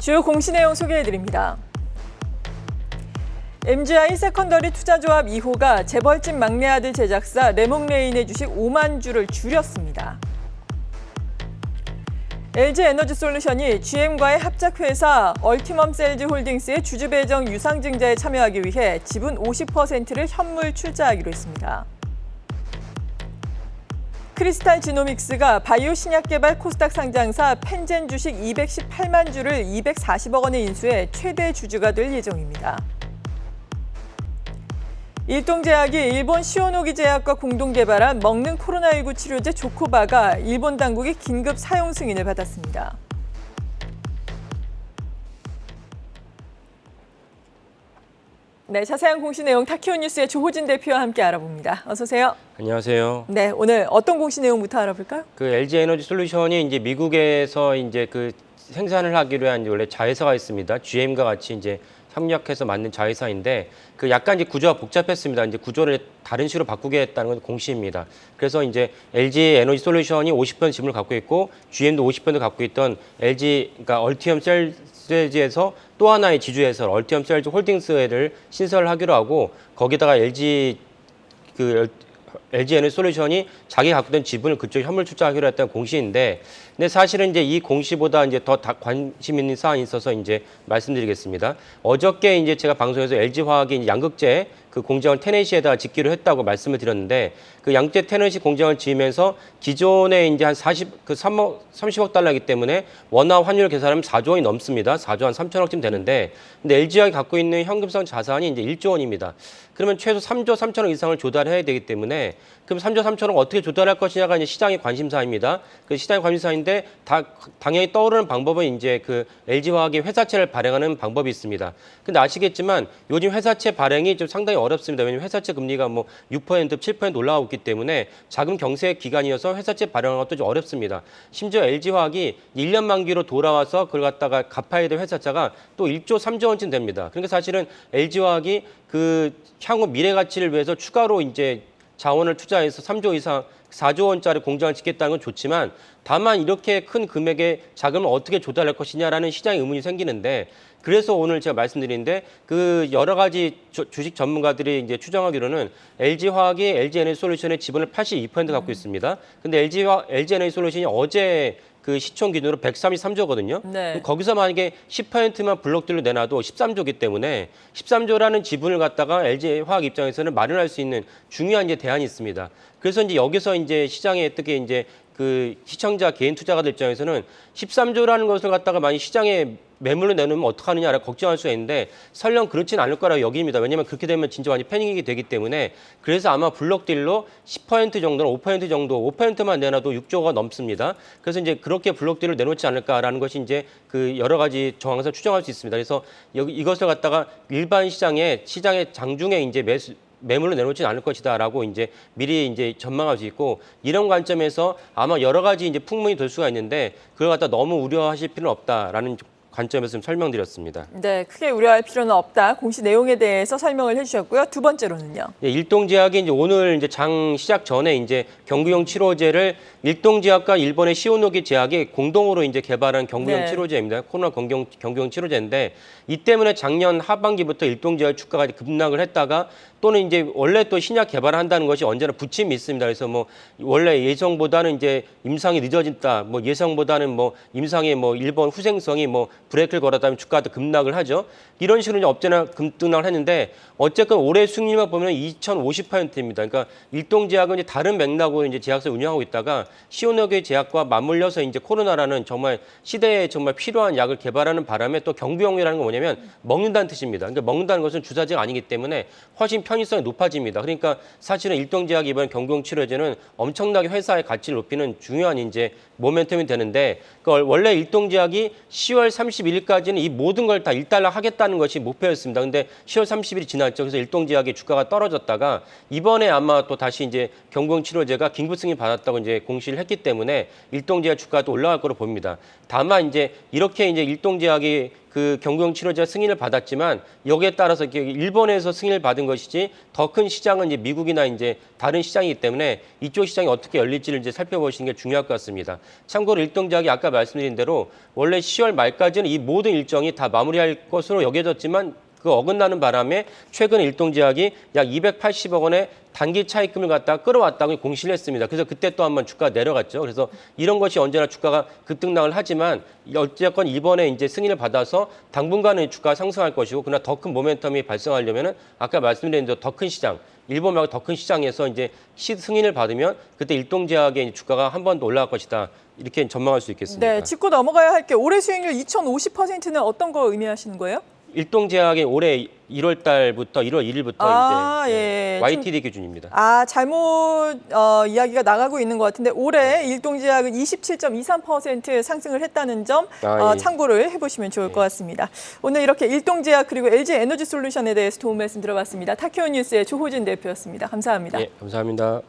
주요 공시 내용 소개해드립니다. MGI 세컨더리 투자조합 2호가 재벌집 막내 아들 제작사 레몽레인의 주식 5만 주를 줄였습니다. LG에너지솔루션이 GM과의 합작회사 얼티멈셀즈홀딩스의 주주 배정 유상증자에 참여하기 위해 지분 50%를 현물 출자하기로 했습니다. 크리스탈 지노믹스가 바이오 신약 개발 코스닥 상장사 펜젠 주식 218만 주를 240억 원에 인수해 최대 주주가 될 예정입니다. 일동제약이 일본 시오노기 제약과 공동 개발한 먹는 코로나19 치료제 조코바가 일본 당국의 긴급 사용 승인을 받았습니다. 네, 자세한 공시 내용 타키오 뉴스의 조호진 대표와 함께 알아봅니다. 어서 오세요. 안녕하세요. 네, 오늘 어떤 공시 내용부터 알아볼까요? LG 에너지 솔루션이 이제 미국에서 이제 그 생산을 하기로 한 원래 자회사가 있습니다. GM과 같이 이제 협력해서 만든 자회사인데 그 약간 이제 구조가 복잡했습니다. 이제 구조를 다른 식으로 바꾸겠다는 건 공시입니다. 그래서 이제 LG 에너지 솔루션이 50% 지분을 갖고 있고 GM도 50% 갖고 있던 LG 그러니까 얼티엄 셀즈에서 또 하나의 지주회사 얼티엄 셀즈 홀딩스를 신설하기로 하고 거기다가 LG 에너지 솔루션이 자기 갖고 있던 지분을 그쪽에 현물 출자하기로 했다는 공시인데, 근데 사실은 이제 이 공시보다 이제 더 관심 있는 사안이 있어서 이제 말씀드리겠습니다. 어저께 이제 제가 방송에서 LG화학이 양극재 그 공장을 테네시에다가 짓기로 했다고 말씀을 드렸는데, 그 양극재 테네시 공장을 지으면서 기존에 이제 한 30억 달러이기 때문에 원화 환율 계산하면 4조 원이 넘습니다. 4조 한 3천억쯤 되는데, 근데 LG화학이 갖고 있는 현금성 자산이 이제 1조 원입니다. 그러면 최소 3조 3천억 이상을 조달해야 되기 때문에 그럼 3조 3천억 어떻게 조달할 것이냐가 이제 시장의 관심사입니다. 그 시장의 관심사인데 당연히 떠오르는 방법은 이제 그 LG화학이 회사채를 발행하는 방법이 있습니다. 근데 아시겠지만 요즘 회사채 발행이 좀 상당히 어렵습니다. 왜냐하면 회사채 금리가 뭐 6%, 7% 올라가고 있기 때문에 자금 경세 기간이어서 회사채 발행하는 것도 좀 어렵습니다. 심지어 LG화학이 1년 만기로 돌아와서 그걸 갖다가 갚아야 될 회사차가 또 1조 3조 원쯤 됩니다. 그러니까 사실은 LG화학이 그 향후 미래 가치를 위해서 추가로 이제 자원을 투자해서 3조 이상 4조 원짜리 공장을 짓겠다는 건 좋지만, 다만 이렇게 큰 금액의 자금을 어떻게 조달할 것이냐라는 시장의 의문이 생기는데, 그래서 오늘 제가 말씀드리는데 그 여러 가지 주식 전문가들이 이제 추정하기로는 LG화학이 LG에너지솔루션의 지분을 82% 갖고 있습니다. 근데 LG에너지솔루션이 어제 그 시총 기준으로 133조거든요. 네. 거기서 만약에 10%만 블록들로 내놔도 13조기 때문에 13조라는 지분을 갖다가 LG화학 입장에서는 마련할 수 있는 중요한 이제 대안이 있습니다. 그래서 이제 여기서 이제 시장에 어떻게 이제 그 시청자 개인 투자가들 입장에서는 13조라는 것을 갖다가 만약 시장에 매물로 내놓으면 어떡하느냐라고 걱정할 수가 있는데, 설령 그렇진 않을 거라고 여깁니다. 왜냐하면 그렇게 되면 진짜 완전 패닉이 되기 때문에. 그래서 아마 블록딜로 10% 정도나 5% 정도, 5%만 내놔도 6조가 넘습니다. 그래서 이제 그렇게 블록딜을 내놓지 않을까라는 것이 이제 그 여러 가지 정황에서 추정할 수 있습니다. 그래서 이것을 갖다가 일반 시장의 장중에 이제 매물로 내놓지는 않을 것이다라고 이제 미리 이제 전망할 수 있고, 이런 관점에서 아마 여러 가지 이제 풍문이 돌 수가 있는데 그걸 갖다 너무 우려하실 필요는 없다라는 관점에서 좀 설명드렸습니다. 네, 크게 우려할 필요는 없다. 공시 내용에 대해서 설명을 해주셨고요. 두 번째로는요. 네, 일동제약이 이제 오늘 이제 장 시작 전에 이제 경구용 치료제를 일동제약과 일본의 시오노기 제약이 공동으로 이제 개발한 경구용 네. 치료제입니다. 코로나 경구용 치료제인데, 이 때문에 작년 하반기부터 일동제약 주가가 급락을 했다가 또는 이제 원래 또 신약 개발을 한다는 것이 언제나 부침이 있습니다. 그래서 뭐 원래 예상보다는 이제 임상이 늦어진다, 뭐 예상보다는 뭐 임상의 뭐 일본 후생성이 뭐 브레이크를 걸었다면 주가도 급락을 하죠. 이런 식으로 이제 업체나 급등락을 했는데, 어쨌든 올해 수익률만 보면 2,050%입니다. 그러니까 일동제약은 이제 다른 맥락으로 이제 제약사를 운영하고 있다가 시오노기 제약과 맞물려서 이제 코로나라는 정말 시대에 정말 필요한 약을 개발하는 바람에 또 경구용이라는 건 뭐냐면 먹는다는 뜻입니다. 그러니까 먹는다는 것은 주사제가 아니기 때문에 훨씬 편의성이 높아집니다. 그러니까 사실은 일동제약이 이번 경구용 치료제는 엄청나게 회사의 가치를 높이는 중요한 이제 모멘텀이 되는데, 원래 일동제약이 10월 31일까지는 이 모든 걸 다 일단락 하겠다는 것이 목표였습니다. 근데 10월 30일이 지났죠. 그래서 일동제약의 주가가 떨어졌다가 이번에 아마 또 다시 이제 경구용 치료제가 긴급 승인 받았다고 이제 공시를 했기 때문에 일동제약 주가도 올라갈 거로 봅니다. 다만 이제 이렇게 이제 일동제약이 그 경구용 치료제 승인을 받았지만 여기에 따라서 일본에서 승인을 받은 것이지 더 큰 시장은 이제 미국이나 이제 다른 시장이기 때문에 이쪽 시장이 어떻게 열릴지를 이제 살펴보시는 게 중요할 것 같습니다. 참고로 일동제약이 아까 말씀드린 대로 원래 10월 말까지는 이 모든 일정이 다 마무리할 것으로 여겨졌지만 그 어긋나는 바람에 최근 일동제약이 약 280억 원의 단기 차입금을 갖다가 끌어왔다고 공시를 했습니다. 그래서 그때 또 한번 주가가 내려갔죠. 그래서 이런 것이 언제나 주가가 급등락을 하지만 어쨌건 이번에 이제 승인을 받아서 당분간은 주가가 상승할 것이고 그러나 더 큰 모멘텀이 발생하려면은 아까 말씀드린 더 큰 시장, 일본 말고 더 큰 시장에서 이제 승인을 받으면 그때 일동제약의 주가가 한 번 더 올라갈 것이다. 이렇게 전망할 수 있겠습니다. 네, 짚고 넘어가야 할 게 올해 수익률 2050%는 어떤 거 의미하시는 거예요? 일동제약이 올해 1월 달부터 1월 1일부터 예. YTD 기준입니다. 잘못 이야기가 나가고 있는 것 같은데 올해 일동제약은 27.23% 상승을 했다는 점 예. 참고를 해보시면 좋을 것 같습니다. 오늘 이렇게 일동제약 그리고 LG 에너지 솔루션에 대해서 도움 말씀 들어봤습니다. 타케오 뉴스의 조호진 대표였습니다. 감사합니다. 예, 감사합니다.